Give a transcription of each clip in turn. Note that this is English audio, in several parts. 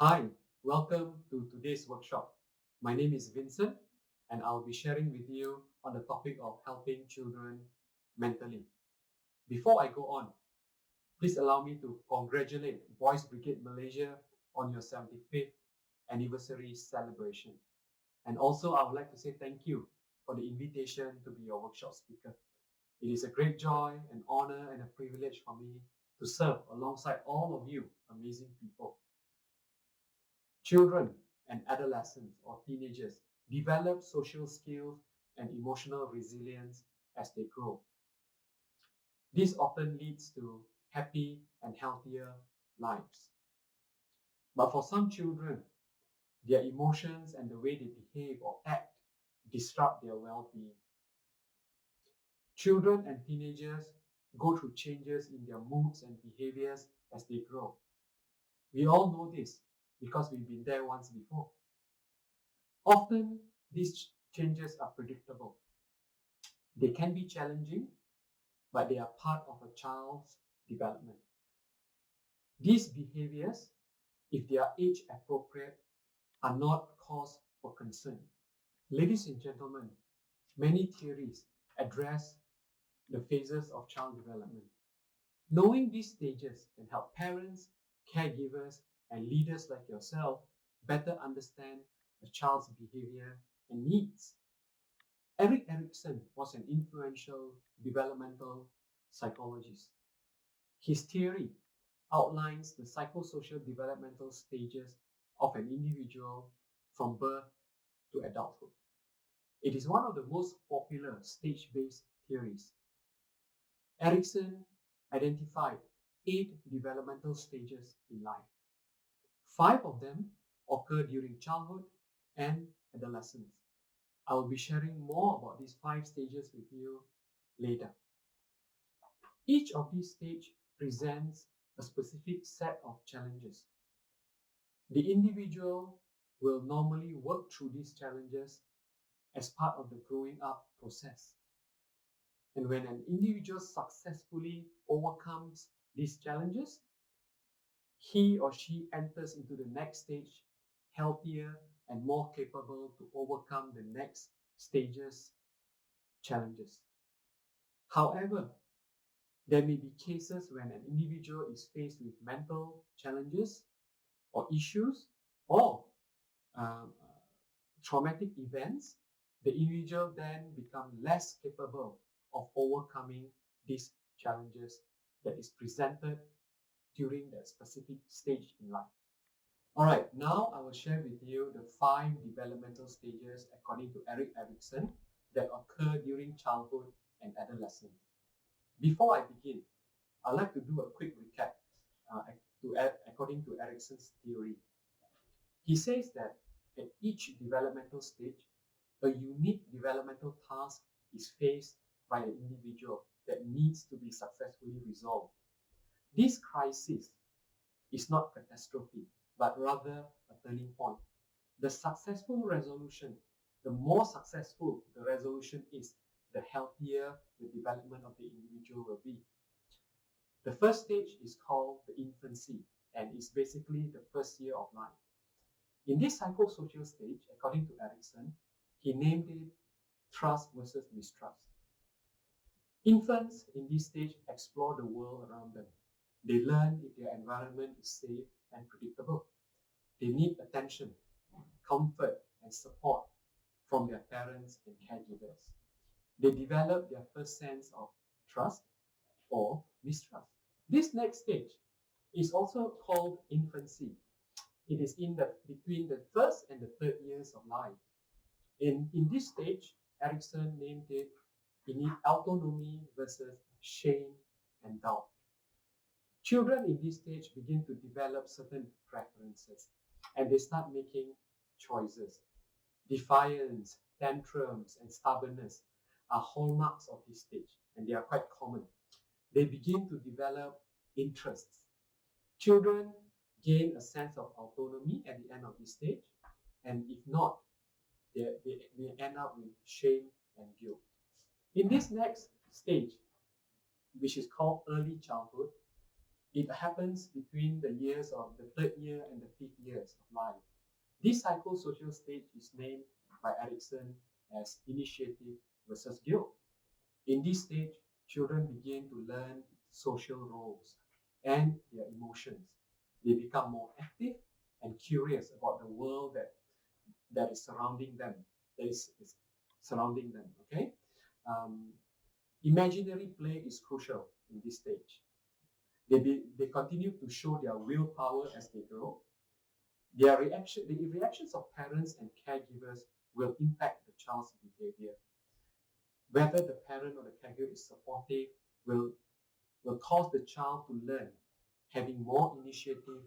Hi, welcome to today's workshop. My name is Vincent, and I'll be sharing with you on the topic of helping children mentally. Before I go on, please allow me to congratulate Boys Brigade Malaysia on your 75th anniversary celebration. And also, I would like to say thank you for the invitation to be your workshop speaker. It is a great joy, an honor, and a privilege for me to serve alongside all of you amazing people. Children and adolescents or teenagers develop social skills and emotional resilience as they grow. This often leads to happy and healthier lives. But for some children, their emotions and the way they behave or act disrupt their well-being. Children and teenagers go through changes in their moods and behaviors as they grow. We all know this because we've been there once before. Often, these changes are predictable. They can be challenging, but they are part of a child's development. These behaviors, if they are age appropriate, are not cause for concern. Ladies and gentlemen, many theories address the phases of child development. Knowing these stages can help parents, caregivers, and leaders like yourself better understand a child's behavior and needs. Erik Erikson was an influential developmental psychologist. His theory outlines the psychosocial developmental stages of an individual from birth to adulthood. It is one of the most popular stage-based theories. Erikson identified 8 developmental stages in life. 5 of them occur during childhood and adolescence. I will be sharing more about these 5 stages with you later. Each of these stages presents a specific set of challenges. The individual will normally work through these challenges as part of the growing up process. And when an individual successfully overcomes these challenges, he or she enters into the next stage healthier and more capable to overcome the next stage's challenges. However, there may be cases when an individual is faced with mental challenges or issues or traumatic events. The individual then becomes less capable of overcoming these challenges that is presented during that specific stage in life. All right, now I will share with you the 5 developmental stages according to Erik Erikson that occur during childhood and adolescence. Before I begin, I'd like to do a quick recap according to Erikson's theory. He says that at each developmental stage, a unique developmental task is faced by an individual that needs to be successfully resolved. This crisis is not catastrophe, but rather a turning point. The successful resolution, the more successful the resolution is, the healthier the development of the individual will be. The first stage is called the infancy and is basically the first year of life. In this psychosocial stage, according to Erikson, he named it trust versus mistrust. Infants in this stage explore the world around them. They learn if their environment is safe and predictable. They need attention, comfort, and support from their parents and caregivers. They develop their first sense of trust or mistrust. This next stage is also called infancy. It is between the first and the 3rd years of life. In this stage, Erikson named it autonomy versus shame and doubt. Children in this stage begin to develop certain preferences and they start making choices. Defiance, tantrums, and stubbornness are hallmarks of this stage, and they are quite common. They begin to develop interests. Children gain a sense of autonomy at the end of this stage, and if not, they may end up with shame and guilt. In this next stage, which is called early childhood, It happens between the years of the 3rd year and the 5th years of life. This psychosocial stage is named by Erikson as initiative versus guilt. In this stage, children begin to learn social roles and their emotions. They become more active and curious about the world that is surrounding them, is surrounding them. Okay, imaginary play is crucial in this stage. They continue to show their willpower as they grow. The reactions of parents and caregivers will impact the child's behavior. Whether the parent or the caregiver is supportive will cause the child to learn having more initiative,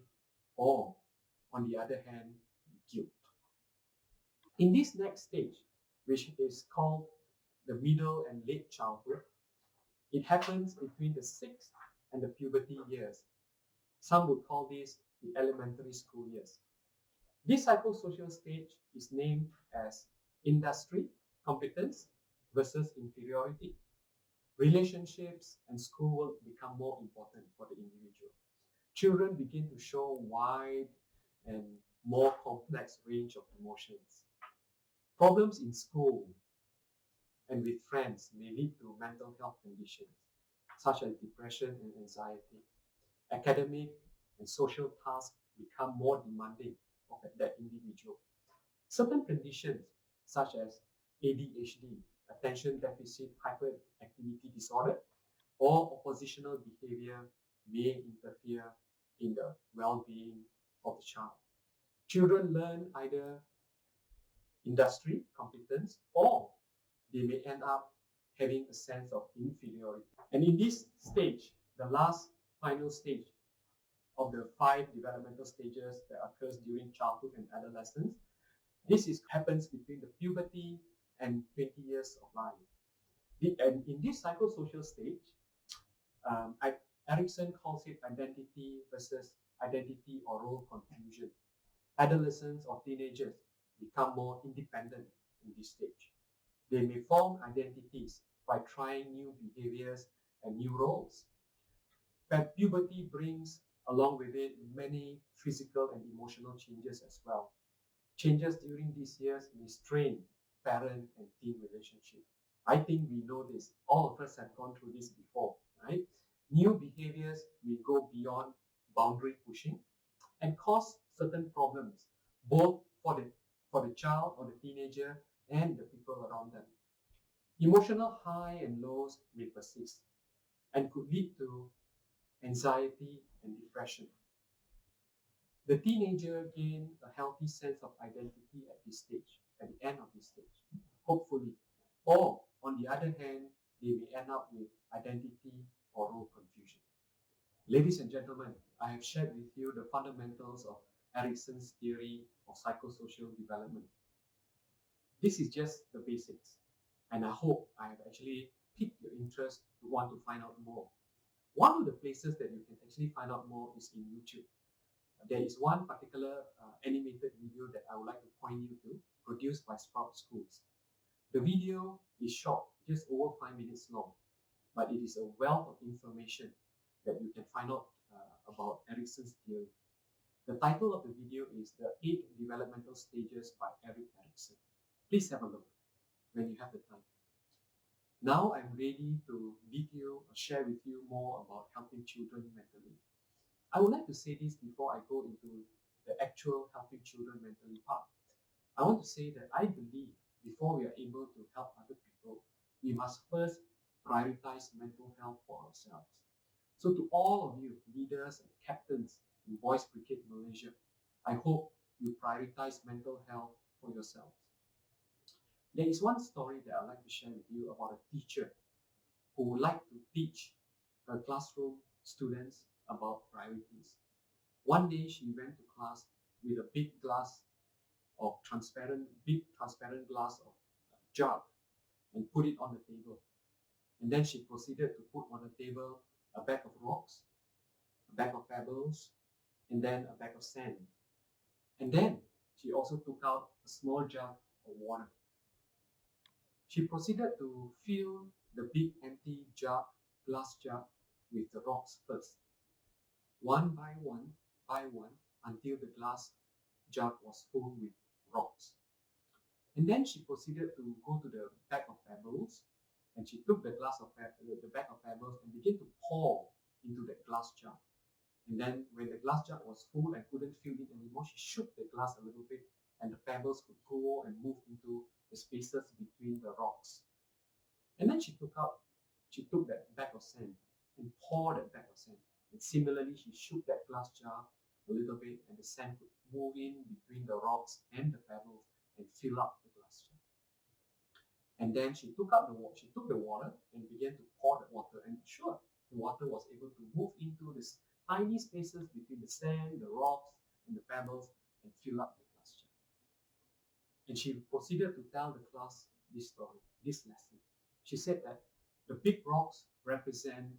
or on the other hand, guilt. In this next stage, which is called the middle and late childhood, it happens between the 6th and the puberty years. Some would call this the elementary school years. This psychosocial stage is named as industry competence versus inferiority. Relationships and schoolwork become more important for the individual. Children begin to show wide and more complex range of emotions. Problems in school and with friends may lead to mental health conditions such as depression and anxiety. Academic and social tasks become more demanding of that individual. Certain conditions such as ADHD, attention deficit hyperactivity disorder, or oppositional behavior may interfere in the well-being of the child. Children learn either industry competence, or they may end up having a sense of inferiority. And in this stage, the last final stage of the 5 developmental stages that occurs during childhood and adolescence, happens between the puberty and 20 years of life. And in this psychosocial stage, Erikson calls it identity versus identity or role confusion. Adolescents or teenagers become more independent in this stage. They may form identities by trying new behaviors and new roles. But puberty brings along with it many physical and emotional changes as well. Changes during these years may strain parent and teen relationships. I think we know this. All of us have gone through this before, right? New behaviors may go beyond boundary pushing and cause certain problems, both for the child or the teenager and the people around them. Emotional high and lows may persist and could lead to anxiety and depression. The teenager gain a healthy sense of identity at this stage, at the end of this stage, hopefully. Or, on the other hand, they may end up with identity or role confusion. Ladies and gentlemen, I have shared with you the fundamentals of Erikson's theory of psychosocial development. This is just the basics, and I hope I have actually piqued your interest to want to find out more. One of the places that you can actually find out more is in YouTube. There is one particular animated video that I would like to point you to, produced by Sprout Schools. The video is short, just over 5 minutes long, but it is a wealth of information that you can find out about Erikson's theory. The title of the video is The 8 Developmental Stages by Erik Erikson. Please have a look when you have the time. Now I'm ready to share with you more about helping children mentally. I would like to say this before I go into the actual helping children mentally part. I want to say that I believe before we are able to help other people, we must first prioritize mental health for ourselves. So to all of you, leaders and captains in Boys Brigade Malaysia, I hope you prioritize mental health for yourselves. There is one story that I'd like to share with you about a teacher who would like to teach her classroom students about priorities. One day she went to class with a big transparent glass of jug and put it on the table. And then she proceeded to put on the table a bag of rocks, a bag of pebbles, and then a bag of sand. And then she also took out a small jug of water. She proceeded to fill the big empty glass jug with the rocks first. one by one, until the glass jug was full with rocks. And then she proceeded to go to the bag of pebbles, and she took the bag of pebbles and began to pour into that glass jar. And then when the glass jar was full and couldn't fill it anymore, she shook the glass a little bit, and the pebbles could go and move into the spaces between the rocks. And then she took that bag of sand and poured that bag of sand. And similarly, she shook that glass jar a little bit, and the sand could move in between the rocks and the pebbles and fill up the glass jar. And then she took the water and began to pour the water. And sure, the water was able to move into this tiny spaces between the sand, the rocks, and the pebbles and fill up the glass jar. And she proceeded to tell the class this story, this lesson. She said that the big rocks represent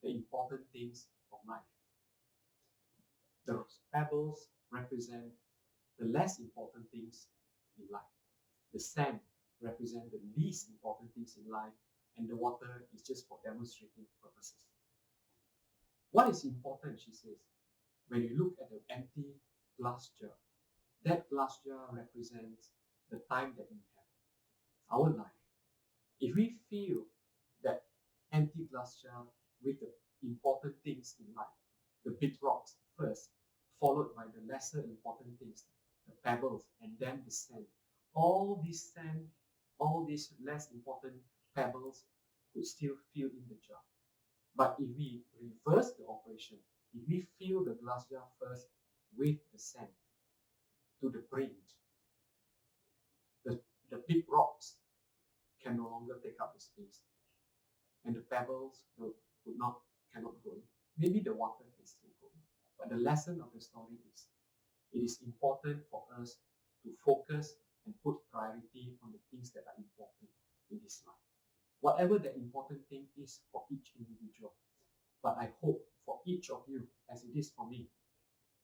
the important things of life. The pebbles represent the less important things in life. The sand represent the least important things in life, and the water is just for demonstrating purposes. What is important, she says, when you look at the empty glass jar, that glass jar represents the time that we have, our life. If we fill that empty glass jar with the important things in life, the big rocks first, followed by the lesser important things, the pebbles, and then the sand. All this sand, all these less important pebbles could still fill in the jar. But if we reverse the operation, if we fill the glass jar first with the sand to the brim, the big rocks can no longer take up the space, and the pebbles cannot go in. Maybe the water can still go in. But the lesson of the story is, it is important for us to focus and put priority on the things that are important in this life. Whatever the important thing is for each individual. But I hope for each of you, as it is for me,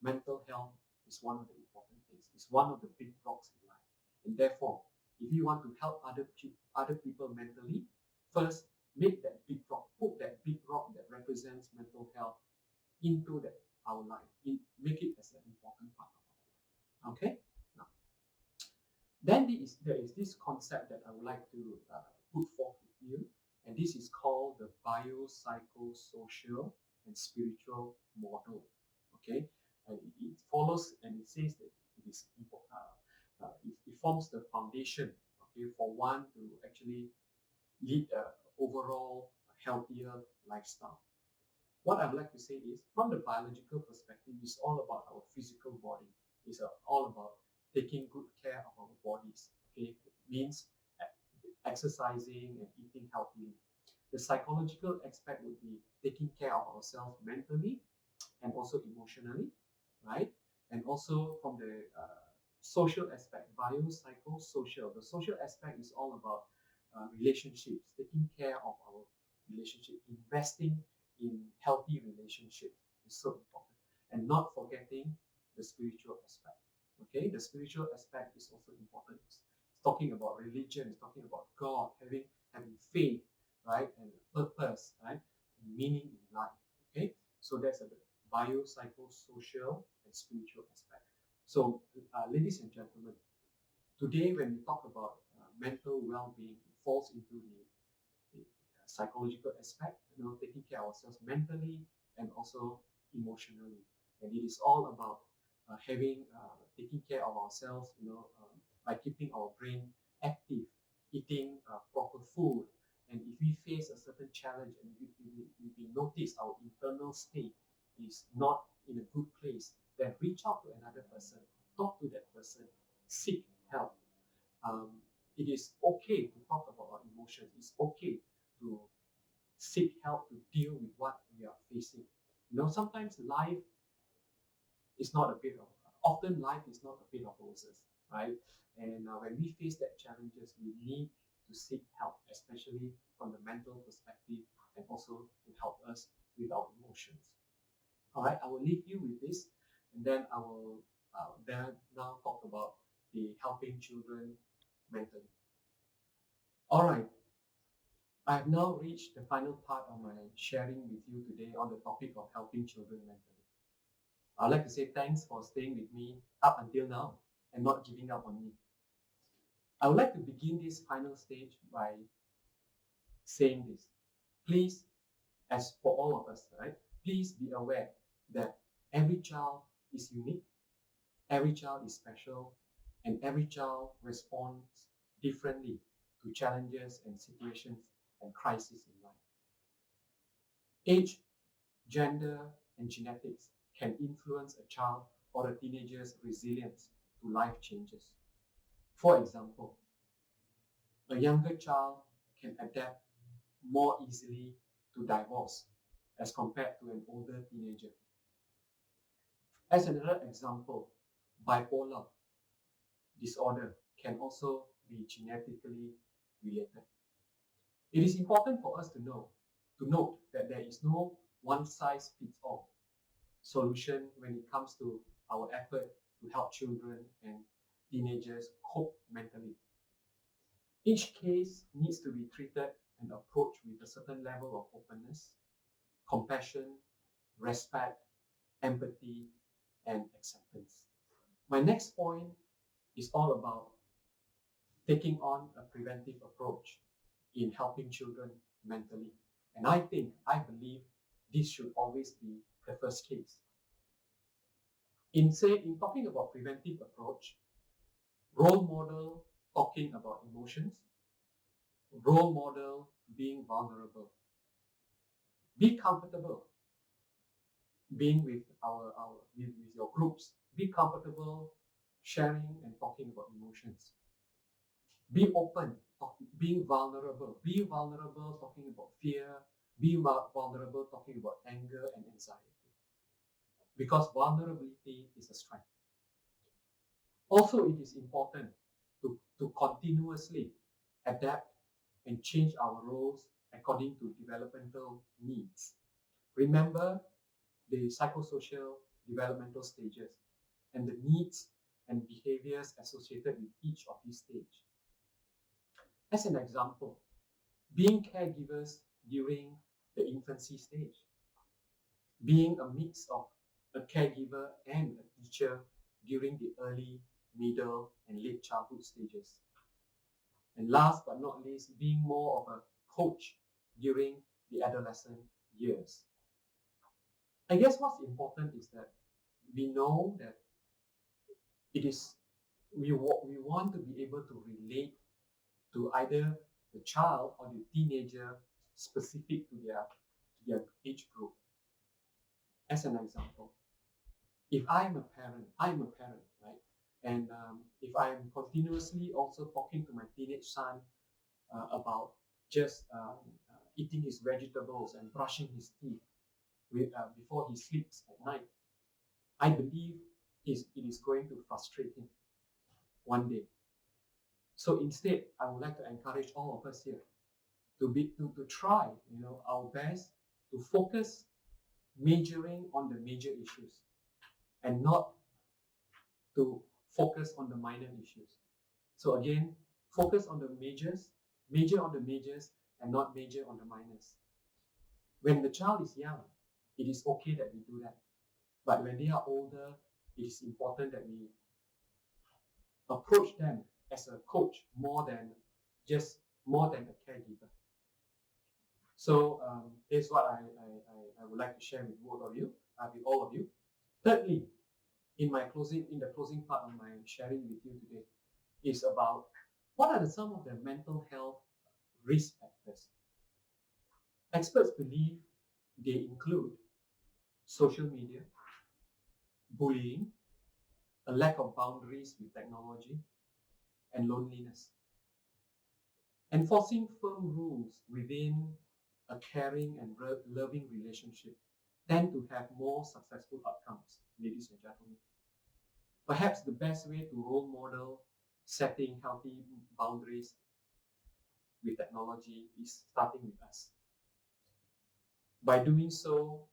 mental health is one of the important things. It's one of the big rocks in life. And therefore, if you want to help other people mentally, first make that big rock, put that big rock that represents mental health into our life. Make it as an important part of our life. Okay? Now, then there is this concept that I would like to put forth with you, and this is called the biopsychosocial and spiritual model. Okay, and it follows and it says that it forms the foundation, okay, for one to actually lead an overall healthier lifestyle. What I would like to say is, from the biological perspective, it's all about our physical body. It's all about taking good care of our bodies. Okay, it means exercising and eating healthily. The psychological aspect would be taking care of ourselves mentally and also emotionally, right? And also from the social aspect, biopsychosocial. The social aspect is all about relationships, taking care of our relationship, investing in healthy relationships is so important, and not forgetting the spiritual aspect. Okay, the spiritual aspect is also important. It's talking about religion. It's talking about God, having faith, right, and purpose, right, and meaning in life. Okay, so that's a biopsychosocial and spiritual aspect. So, ladies and gentlemen, today when we talk about mental well-being, it falls into the psychological aspect, taking care of ourselves mentally and also emotionally. And it is all about taking care of ourselves, by keeping our brain active, eating proper food. And if we face a certain challenge and if we notice our internal state is not in a good place, then reach out to another person, talk to that person, seek help. It is okay to talk about our emotions. It's okay to seek help to deal with what we are facing. Sometimes life is not a bit of, often life is not a bit of roses, right? And when we face that challenges, we need to seek help, especially from the mental perspective, and also to help us with our emotions. All right, I will leave you with this, and then I will then now talk about the helping children mentally. All right, I have now reached the final part of my sharing with you today on the topic of helping children mentally. I'd like to say thanks for staying with me up until now and not giving up on me. I would like to begin this final stage by saying this. Please, as for all of us, right, please be aware that every child is unique, every child is special, and every child responds differently to challenges and situations and crises in life. Age, gender, and genetics can influence a child or a teenager's resilience to life changes. For example, a younger child can adapt more easily to divorce as compared to an older teenager. As another example, bipolar disorder can also be genetically related. It is important for us to note that there is no one-size-fits-all solution when it comes to our effort to help children and teenagers cope mentally. Each case needs to be treated and approached with a certain level of openness, compassion, respect, empathy, and acceptance. My next point is all about taking on a preventive approach in helping children mentally. And I believe this should always be the first case. In talking about preventive approach, role model talking about emotions, role model being vulnerable. Be comfortable being with with your groups. Be comfortable sharing and talking about emotions. Be open, being vulnerable. Be vulnerable talking about fear. Be vulnerable talking about anger and anxiety. Because vulnerability is a strength. Also, it is important to continuously adapt and change our roles according to developmental needs. Remember the psychosocial developmental stages and the needs and behaviors associated with each of these stages. As an example, being caregivers during the infancy stage, being a mix of a caregiver and a teacher during the early, middle, and late childhood stages. And last but not least, being more of a coach during the adolescent years. I guess what's important is that we know that we want to be able to relate to either the child or the teenager specific to their age group. As an example, if I'm a parent, right? And if I'm continuously also talking to my teenage son about just eating his vegetables and brushing his teeth before he sleeps at night, I believe it is going to frustrate him one day. So instead, I would like to encourage all of us here to try, our best to focus majoring on the major issues and not to focus on the minor issues. So again, focus on the majors, major on the majors, and not major on the minors. When the child is young, it is okay that we do that. But when they are older, it is important that we approach them as a coach more than a caregiver. So here's what I would like to share with all of you. Thirdly, in the closing part of my sharing with you today, is about what are some of the mental health risk factors. Experts believe they include social media, bullying, a lack of boundaries with technology, and loneliness. Enforcing firm rules within a caring and loving relationship tend to have more successful outcomes, ladies and gentlemen. Perhaps the best way to role model setting healthy boundaries with technology is starting with us. By doing so,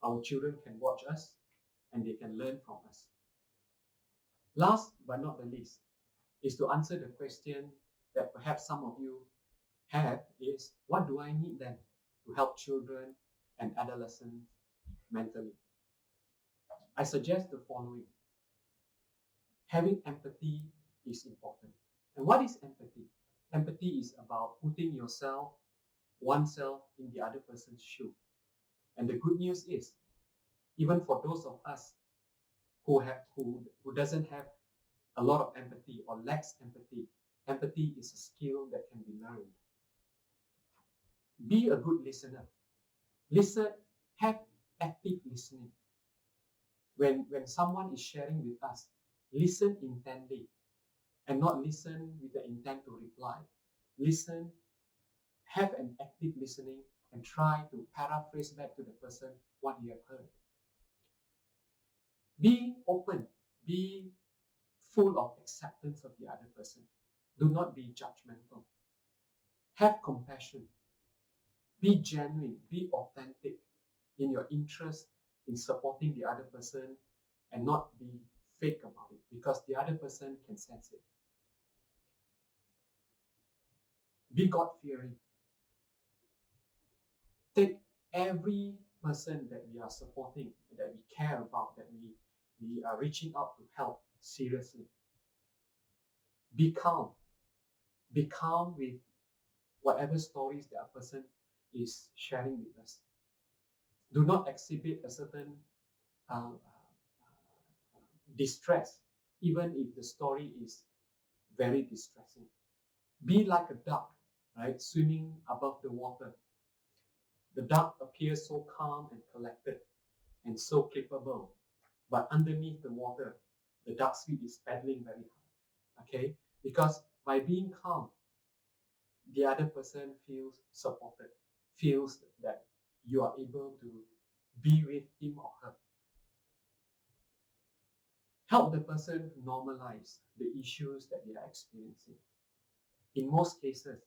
our children can watch us and they can learn from us. Last but not the least is to answer the question that perhaps some of you have is, what do I need then to help children and adolescents mentally? I suggest the following. Having empathy is important. And what is empathy? Empathy is about putting oneself in the other person's shoe. And the good news is, even for those of us who doesn't have a lot of empathy or lacks empathy, empathy is a skill that can be learned. Be a good listener. Listen, have active listening. When someone is sharing with us, listen intently and not listen with the intent to reply. Listen, have an active listening, and try to paraphrase back to the person what you have heard. Be open, be full of acceptance of the other person. Do not be judgmental. Have compassion. Be genuine, be authentic in your interest in supporting the other person and not be fake about it, because the other person can sense it. Be God-fearing. Take every person that we are supporting, that we care about, that we are reaching out to help seriously. Be calm. Be calm with whatever stories that a person is sharing with us. Do not exhibit a certain distress, even if the story is very distressing. Be like a duck, right, swimming above the water. The duck appears so calm and collected and so capable, but underneath the water, the duck's feet is paddling very hard. Okay, because by being calm, the other person feels supported, feels that you are able to be with him or her. Help the person normalize the issues that they are experiencing. In most cases,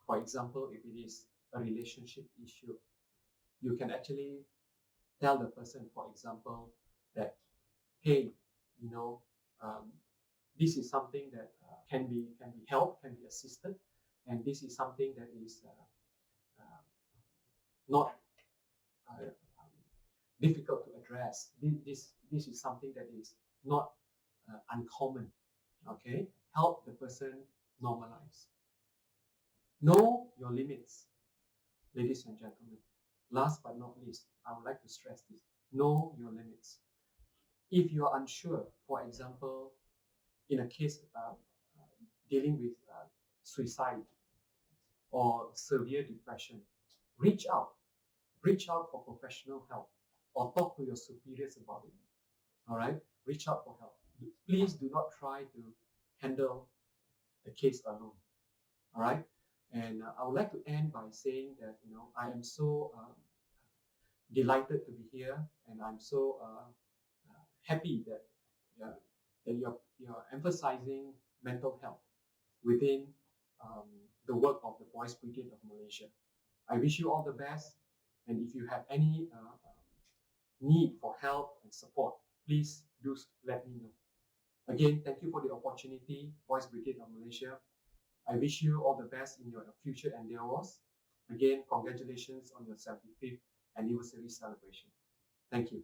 for example, if it is a relationship issue, you can actually tell the person, for example, that, hey, this is something that can be helped, can be assisted, and this is something that is not difficult to address. This is something that is not uncommon. Okay, help the person normalize. Know your limits, ladies and gentlemen. Last but not least, I would like to stress this. Know your limits. If you are unsure, for example, in a case dealing with suicide or severe depression, reach out for professional help or talk to your superiors about it. All right, reach out for help. Please do not try to handle the case alone. All right, and I would like to end by saying that I am so delighted to be here, and I'm so happy that you're emphasizing mental health within the work of the Boys Brigade of Malaysia. I wish you all the best, and if you have any need for help and support, please do let me know. Again, thank you for the opportunity, Boys Brigade of Malaysia. I wish you all the best in your future endeavors. Again, congratulations on your 75th anniversary celebration. Thank you.